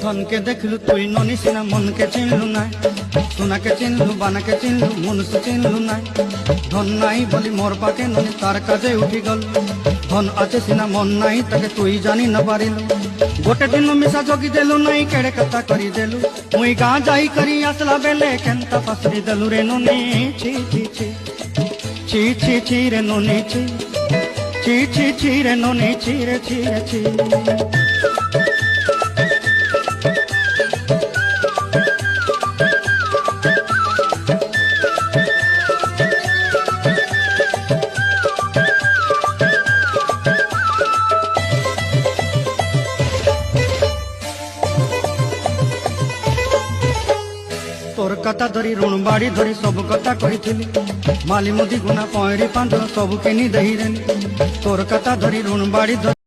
ধনকে দেখলু তুই ননি সিনা মনকে চিনলু নাই, সোনাকে চিনলু বানাকে চিনলু মনুষ্য চিনলু নাই। ধন নাই বলি মোর পাকে ননি তার কাজে উঠি গল, ধন আছে সিনা মন নাই তাকে তুই জানি না পারিলু। গোটে দিন মিশা জগি দেলু নাই কেড়ে কথা করি দেলু, মুই গাঁ যাই করি আসলা বেলে কেনতা পাসরি দেলু রে ননি। ছি ছি ছি ছি ছি ছি রে ননি ছি ছি ছি ছি রে ননি ছি রে ছি রে ছি। তোর কথা ধরি ঋণ বাড়ি ধরি সবু কথা কইছিলি, মালি মুদি গুনা পয়রি পাঁচ সবু কিনি দেই রেলি। তোর কথা ধরি ঋণ বাড়ি ধরি